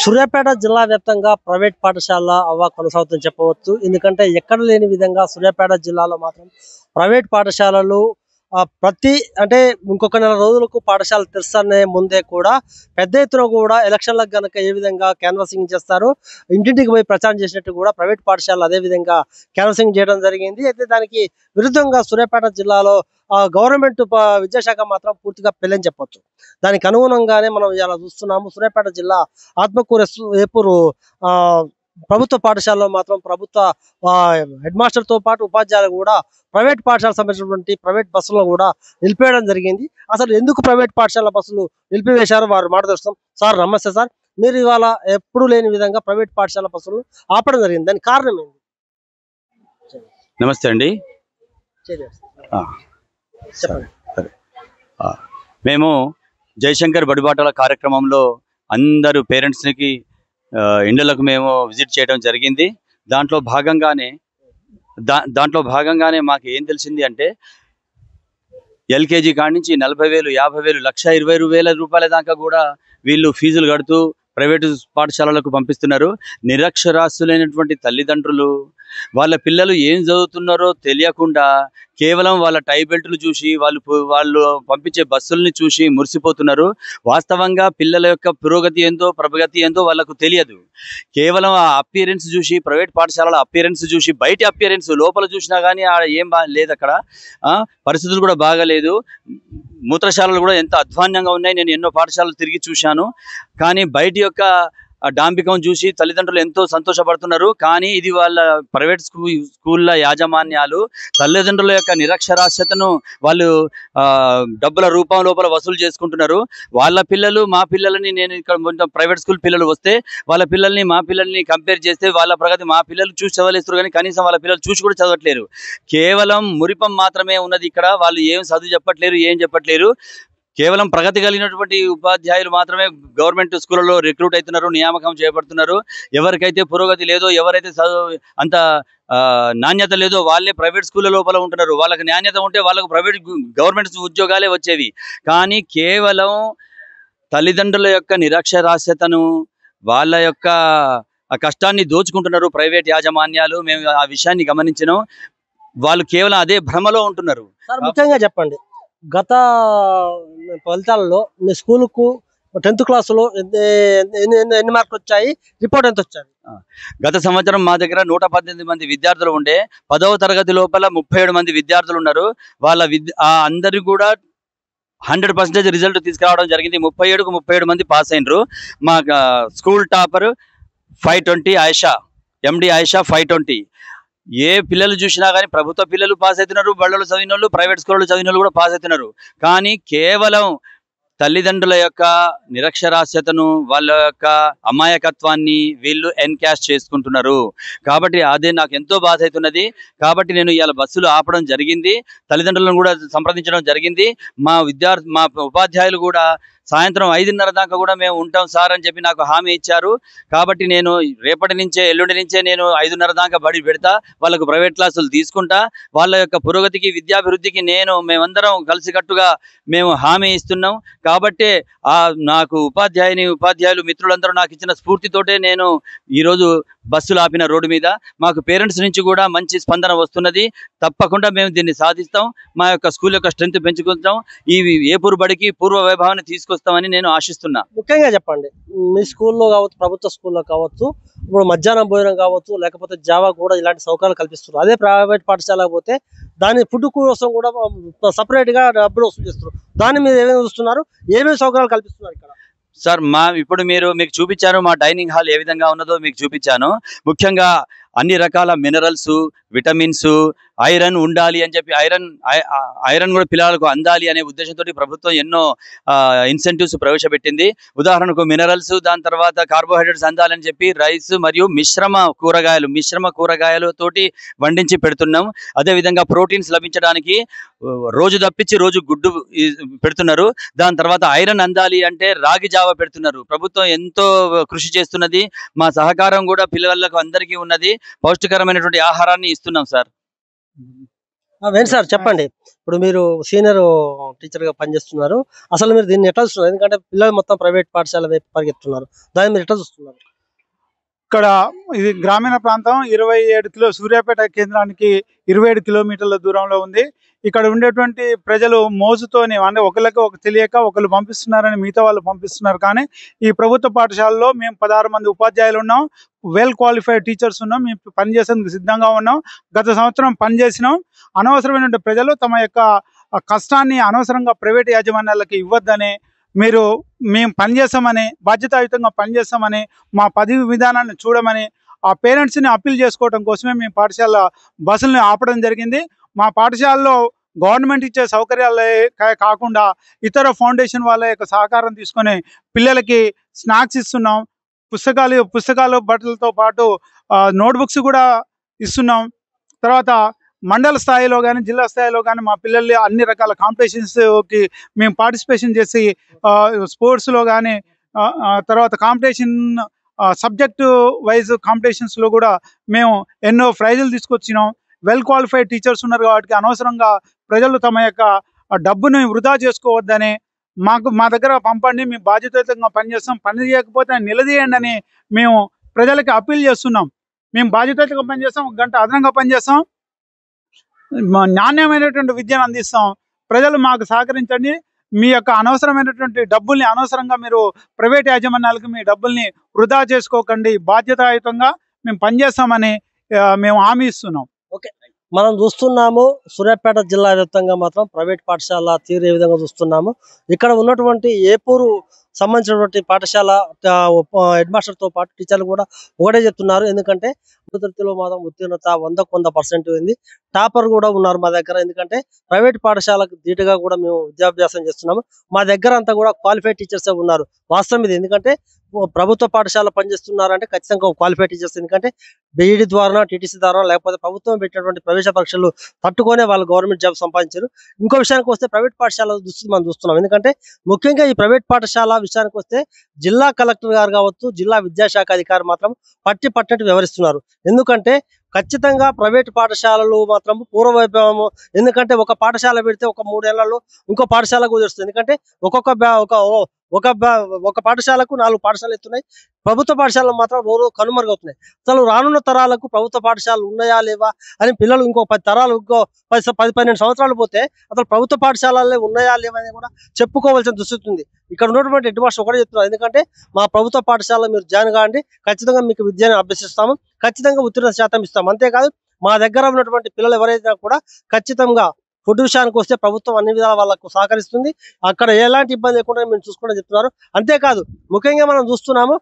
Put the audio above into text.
సూర్యాపేట జిల్లా వ్యాప్తంగా ప్రైవేట్ పాఠశాల కొనసాగుతుందని చెప్పవచ్చు. ఎందుకంటే ఎక్కడ లేని విధంగా సూర్యాపేట జిల్లాలో మాత్రం ప్రైవేట్ పాఠశాలలు ప్రతి అంటే ఇంకొక నెల రోజులకు పాఠశాలలు తెరుస్తనే ముందే కూడా పెద్ద ఎత్తున కూడా ఎలక్షన్లకు గనక ఏ విధంగా క్యాన్వాసింగ్ చేస్తారో ఇంటింటికి పోయి ప్రచారం చేసినట్టు కూడా ప్రైవేట్ పాఠశాలలు అదే విధంగా క్యాన్వాసింగ్ చేయడం జరిగింది. అయితే దానికి విరుద్ధంగా సూర్యాపేట జిల్లాలో గవర్నమెంట్ విద్యాశాఖ మాత్రం పూర్తిగా పెళ్ళని చెప్పొచ్చు. దానికి అనుగుణంగానే మనం ఇలా చూస్తున్నాము. సూర్యాపేట జిల్లా ఆత్మకూరు ఏపూరు ప్రభుత్వ పాఠశాలలో మాత్రం ప్రభుత్వ హెడ్ మాస్టర్ తో పాటు ఉపాధ్యాయులు కూడా ప్రైవేట్ పాఠశాలకు సంబంధించినటువంటి ప్రైవేట్ బస్సులను కూడా నిలిపేయడం జరిగింది. అసలు ఎందుకు ప్రైవేట్ పాఠశాల బస్సులు నిలిపివేశారో వారు మాట్లాడుతాం. సార్ నమస్తే సార్, మీరు ఇవాళ ఎప్పుడు లేని విధంగా ప్రైవేట్ పాఠశాల బస్సులు ఆపడం జరిగింది, దానికి కారణం ఏంటి? నమస్తే అండి. మేము జయశంకర్ బడిబాటల కార్యక్రమంలో అందరూ పేరెంట్స్కి ఇండ్లకు మేము విజిట్ చేయడం జరిగింది. దాంట్లో భాగంగానే మాకు ఏం తెలిసింది అంటే ఎల్కేజీ కాడి నుంచి 40,000, 50,000, 1,20,000 రూపాయల దాకా కూడా వీళ్ళు ఫీజులు కడుతూ ప్రైవేటు పాఠశాలలకు పంపిస్తున్నారు. నిరక్షరాస్యులైనటువంటి తల్లిదండ్రులు వాళ్ళ పిల్లలు ఏం చదువుతున్నారో తెలియకుండా కేవలం వాళ్ళ టై బెల్ట్లు చూసి వాళ్ళు పంపించే బస్సుల్ని చూసి మురిసిపోతున్నారు. వాస్తవంగా పిల్లల యొక్క పురోగతి ఏందో ప్రగతి ఏందో వాళ్ళకు తెలియదు. కేవలం ఆ అపియరెన్స్ చూసి, ప్రైవేట్ పాఠశాలల అపియరెన్స్ చూసి, బయట అపియరెన్స్ లోపల చూసినా కానీ ఏం లేదు. అక్కడ పరిస్థితులు కూడా బాగాలేదు. మూత్రశాలలు కూడా ఎంత అధ్వాన్యంగా ఉన్నాయి. నేను ఎన్నో పాఠశాలలు తిరిగి చూశాను. కానీ బయట యొక్క డాంబికం చూసి తల్లిదండ్రులు ఎంతో సంతోషపడుతున్నారు. కానీ ఇది వాళ్ళ ప్రైవేట్ స్కూళ్ళ యాజమాన్యాలు తల్లిదండ్రుల యొక్క నిరక్షరాస్యతను వాళ్ళు డబ్బుల రూపం లోపల వసూలు చేసుకుంటున్నారు. వాళ్ళ పిల్లలు మా పిల్లలని, నేను ఇక్కడ ప్రైవేట్ స్కూల్ పిల్లలు వస్తే వాళ్ళ పిల్లల్ని మా పిల్లల్ని కంపేర్ చేస్తే వాళ్ళ ప్రగతి మా పిల్లలు చూసి చదవలేస్తారు, కానీ కనీసం వాళ్ళ పిల్లలు చూసి కూడా చదవట్లేరు. కేవలం మురిపం మాత్రమే ఉన్నది ఇక్కడ. వాళ్ళు ఏం చదువు చెప్పట్లేరు, ఏం చెప్పట్లేరు. కేవలం ప్రగతి కలిగినటువంటి ఉపాధ్యాయులు మాత్రమే గవర్నమెంట్ స్కూళ్ళలో రిక్రూట్ అవుతున్నారు, నియామకం చేయబడుతున్నారు. ఎవరికైతే పురోగతి లేదో, ఎవరైతే అంత నాణ్యత లేదో వాళ్ళే ప్రైవేట్ స్కూళ్ళ లోపల ఉంటున్నారు. వాళ్ళకి నాణ్యత ఉంటే వాళ్ళకు ప్రైవేట్ గవర్నమెంట్ ఉద్యోగాలే వచ్చేవి. కానీ కేవలం తల్లిదండ్రుల యొక్క నిరక్షరాస్యతను, వాళ్ళ యొక్క కష్టాన్ని దోచుకుంటున్నారు ప్రైవేట్ యాజమాన్యాలు. మేము ఆ విషయాన్ని గమనించినాం. వాళ్ళు కేవలం అదే భ్రమలో ఉంటున్నారు. ముఖ్యంగా చెప్పండి, గత ఫలితాలలో మీ స్కూలుకు 10th క్లాసులో ఎన్ని మార్కులు వచ్చాయి, రిపోర్ట్ ఎంత వచ్చాయి? గత సంవత్సరం మా దగ్గర 118 మంది విద్యార్థులు ఉండే. 10వ తరగతి లోపల 37 మంది విద్యార్థులు ఉన్నారు. వాళ్ళ అందరు కూడా 100% రిజల్ట్ తీసుకురావడం జరిగింది. 37కు 37 మంది పాస్ అయినరు. మా స్కూల్ టాపర్ 520 ఆయిషా, ఎండి ఆయిషా 520. ఏ పిల్లలు చూసినా కానీ ప్రభుత్వ పిల్లలు పాస్ అవుతున్నారు, బళ్ళలో చదివిన వాళ్ళు, ప్రైవేట్ స్కూల్లో చదివిన వాళ్ళు కూడా పాస్ అవుతున్నారు. కానీ కేవలం తల్లిదండ్రుల యొక్క నిరక్షరాస్యతను, వాళ్ళ యొక్క అమాయకత్వాన్ని వీళ్ళు ఎన్కాష్ చేసుకుంటున్నారు. కాబట్టి అదే నాకు ఎంతో బాధ అవుతున్నది. కాబట్టి నేను ఇవాళ బస్సులు ఆపడం జరిగింది. తల్లిదండ్రులను కూడా సంప్రదించడం జరిగింది. మా ఉపాధ్యాయులు కూడా సాయంత్రం 5:30 దాకా కూడా మేము ఉంటాం సార్ అని చెప్పి నాకు హామీ ఇచ్చారు. కాబట్టి నేను ఎల్లుండి నుంచే నేను 5:30 దాకా బడి పెడతా. వాళ్ళకు ప్రైవేట్ క్లాసులు తీసుకుంటా. వాళ్ళ యొక్క పురోగతికి, విద్యాభివృద్ధికి మేమందరం కలిసికట్టుగా మేము హామీ ఇస్తున్నాం. కాబట్టి నాకు ఉపాధ్యాయులు మిత్రులందరూ నాకు ఇచ్చిన స్ఫూర్తితోటే నేను ఈరోజు బస్సులు ఆపిన రోడ్డు మీద. మాకు పేరెంట్స్ నుంచి కూడా మంచి స్పందన వస్తున్నది. తప్పకుండా మేము దీన్ని సాధిస్తాం. మా యొక్క స్కూల్ యొక్క స్ట్రెంత్ పెంచుకుంటాం. ఈ ఏపూరు బడికి పూర్వ వైభవాన్ని తీసుకొస్తామని నేను ఆశిస్తున్నా. ముఖ్యంగా చెప్పండి, మీ స్కూల్లో కావచ్చు, ప్రభుత్వ స్కూల్లో కావచ్చు, ఇప్పుడు మధ్యాహ్నం భోజనం కావచ్చు, లేకపోతే జావా కూడా ఇలాంటి సౌకర్యాలు కల్పిస్తున్నారు. అదే ప్రైవేట్ పాఠశాలకు పోతే దాని ఫుడ్ కోసం కూడా సపరేట్ గా డబ్బులు వసూలు చేస్తున్నారు. దాన్ని మీరు ఏమేమి చూస్తున్నారు, ఏమేమి సౌకర్యాలు కల్పిస్తున్నారు ఇక్కడ? సార్, ఇప్పుడు మీకు చూపించాను మా డైనింగ్ హాల్ ఏ విధంగా ఉన్నదో మీకు చూపించాను. ముఖ్యంగా అన్ని రకాల మినరల్స్, విటమిన్స్, ఐరన్ ఉండాలి అని చెప్పి ఐరన్ కూడా పిల్లలకు అందాలి అనే ఉద్దేశంతో ప్రభుత్వం ఎన్నో ఇన్సెంటివ్స్ ప్రవేశపెట్టింది. ఉదాహరణకు మినరల్స్, దాని తర్వాత కార్బోహైడ్రేట్స్ అందాలని చెప్పి రైస్ మరియు మిశ్రమ కూరగాయలతోటి వండించి పెడుతున్నాం. అదేవిధంగా ప్రోటీన్స్ లభించడానికి రోజు తప్పించి రోజు గుడ్డు పెడుతున్నారు. దాని తర్వాత ఐరన్ అందాలి అంటే రాగి జావ పెడుతున్నారు. ప్రభుత్వం ఎంతో కృషి చేస్తున్నది. మా సహకారం కూడా పిల్లలకు అందరికీ ఉన్నది. పౌష్టికరమైనటువంటి ఆహారాన్ని ఇస్తున్నాం సార్. సార్ చెప్పండి, ఇప్పుడు మీరు సీనియర్ టీచర్ గా పనిచేస్తున్నారు. అసలు మీరు దీన్ని ఎట్లా చూస్తున్నారు? ఎందుకంటే పిల్లలు మొత్తం ప్రైవేట్ పాఠశాల వైపు పరిగెత్తున్నారు. దాన్ని మీరు ఎట్లా చూస్తున్నారు? ఇక్కడ ఇది గ్రామీణ ప్రాంతం 27 సూర్యాపేట కేంద్రానికి 27 కిలోమీటర్ల దూరంలో ఉంది. ఇక్కడ ఉండేటువంటి ప్రజలు మోజుతోని అంటే ఒకళ్ళకి ఒక తెలియక ఒకళ్ళు పంపిస్తున్నారని మిగతా వాళ్ళు పంపిస్తున్నారు. కానీ ఈ ప్రభుత్వ పాఠశాలలో మేము 16 మంది ఉపాధ్యాయులు ఉన్నాం. వెల్ క్వాలిఫైడ్ టీచర్స్ ఉన్నాం. మేము పనిచేసేందుకు సిద్ధంగా ఉన్నాం. గత సంవత్సరం పనిచేసినాం. అనవసరమైనటువంటి ప్రజలు తమ యొక్క కష్టాన్ని అనవసరంగా ప్రైవేట్ యాజమాన్యాలకు ఇవ్వద్దని, మేము పనిచేస్తామని, బాధ్యతాయుతంగా పనిచేస్తామని, మా పదవి విధానాన్ని చూడమని ఆ పేరెంట్స్ని అప్పీల్ చేసుకోవడం కోసమే మేము పాఠశాల బస్సుల్ని ఆపడం జరిగింది. మా పాఠశాలలో గవర్నమెంట్ ఇచ్చే సౌకర్యాలే కాకుండా ఇతర ఫౌండేషన్ వాళ్ళ యొక్క సహకారం తీసుకొని పిల్లలకి స్నాక్స్ ఇస్తున్నాం. పుస్తకాలు బట్టలతో పాటు నోట్బుక్స్ కూడా ఇస్తున్నాం. తర్వాత మండల స్థాయిలో కానీ జిల్లా స్థాయిలో కానీ మా పిల్లల్ని అన్ని రకాల కాంపిటీషన్స్కి మేము పార్టిసిపేషన్ చేసి స్పోర్ట్స్లో కానీ తర్వాత కాంపిటీషన్ సబ్జెక్టు వైజ్ కాంపిటీషన్స్లో కూడా మేము ఎన్నో ప్రైజులు తీసుకొచ్చినాం. వెల్ క్వాలిఫైడ్ టీచర్స్ ఉన్నారు కాబట్టి అనవసరంగా ప్రజలు తమ యొక్క డబ్బుని వృధా చేసుకోవద్దని, మా దగ్గర పంపండి, మేము బాధ్యతాయుతంగా పనిచేస్తాం, పని చేయకపోతే నిలదీయండి అని మేము ప్రజలకి అప్పీల్ చేస్తున్నాం. మేము బాధ్యతాయుతంగా పనిచేస్తాం, 1 గంట అదనంగా పనిచేస్తాం, నాణ్యమైనటువంటి విద్యను అందిస్తాం. ప్రజలు మాకు సహకరించండి. మీ యొక్క అనవసరమైనటువంటి డబ్బుల్ని అనవసరంగా మీరు ప్రైవేట్ యాజమాన్యాలకు మీ డబ్బుల్ని వృధా చేసుకోకండి, బాధ్యతాయుతంగా మేము పనిచేస్తామని మేము హామీ ఇస్తున్నాం. ఓకే, మనం చూస్తున్నాము సూర్యాపేట జిల్లా వ్యాప్తంగా మాత్రం ప్రైవేట్ పాఠశాల తీరు ఏ విధంగా చూస్తున్నాము. ఇక్కడ ఉన్నటువంటి ఏపూరు సంబంధించినటువంటి పాఠశాల హెడ్ మాస్టర్ తో పాటు టీచర్లు కూడా ఒకటే చెప్తున్నారు. ఎందుకంటే తరగతిలో మాత్రం ఉత్తీర్ణత 100% ఉంది. టాపర్ కూడా ఉన్నారు మా దగ్గర. ఎందుకంటే ప్రైవేట్ పాఠశాలకు ధీటుగా కూడా మేము విద్యాభ్యాసం చేస్తున్నాము. మా దగ్గర అంతా కూడా క్వాలిఫైడ్ టీచర్స్ ఉన్నారు. వాస్తవం ఇది. ఎందుకంటే ప్రభుత్వ పాఠశాల పనిచేస్తున్నారంటే ఖచ్చితంగా క్వాలిఫైడ్ టీచర్స్. ఎందుకంటే బీఈడి ద్వారా, టీటీసీ ద్వారా, లేకపోతే ప్రభుత్వం పెట్టినటువంటి ప్రవేశ పరీక్షలు తట్టుకొనే వాళ్ళు గవర్నమెంట్ జాబ్ సంపాదించారు. ఇంకో విషయానికి వస్తే ప్రైవేట్ పాఠశాల దుస్థితి మనం చూస్తున్నాం. ఎందుకంటే ముఖ్యంగా ఈ ప్రైవేట్ పాఠశాల విషయానికి వస్తే జిల్లా కలెక్టర్ గారు కావచ్చు, జిల్లా విద్యాశాఖ అధికారి మాత్రం పట్టినట్టు వ్యవహరిస్తున్నారు. ఎందుకంటే ఖచ్చితంగా ప్రైవేట్ పాఠశాలలు మాత్రం పూర్వవైభవము. ఎందుకంటే ఒక పాఠశాల పెడితే ఒక 3 ఏళ్లలో ఇంకో పాఠశాలకు కుదురుస్తుంది. ఎందుకంటే ఒక పాఠశాలకు 4 పాఠశాలలు ఎత్తున్నాయి. ప్రభుత్వ పాఠశాలలు మాత్రం రోజు కనుమరుగవుతున్నాయి. అసలు రానున్న తరాలకు ప్రభుత్వ పాఠశాలలు ఉన్నాయా లేవా అని పిల్లలు ఇంకో 10 తరాలు, ఇంకో 10-12 సంవత్సరాలు పోతే అసలు ప్రభుత్వ పాఠశాలలే ఉన్నాయా లేవా అని కూడా చెప్పుకోవాల్సిన దుస్థితి ఉంది. ఇక్కడ ఉన్నటువంటి హెడ్ మాస్టర్ ఒకటే చెప్తున్నారు. ఎందుకంటే మా ప్రభుత్వ పాఠశాలలో మీరు జాయిన్ కాండి, ఖచ్చితంగా మీకు విద్యను అభ్యసిస్తాము, ఖచ్చితంగా ఉత్తీర్ణ శాతం ఇస్తాము. అంతేకాదు మా దగ్గర ఉన్నటువంటి పిల్లలు ఎవరైనా కూడా ఖచ్చితంగా ఫుడ్ విషయానికి వస్తే ప్రభుత్వం అన్ని విధాల వాళ్ళకు సహకరిస్తుంది. అక్కడ ఎలాంటి ఇబ్బంది లేకుండా మేము చూసుకుంటూ చెప్తున్నారు. అంతేకాదు ముఖ్యంగా మనం చూస్తున్నాము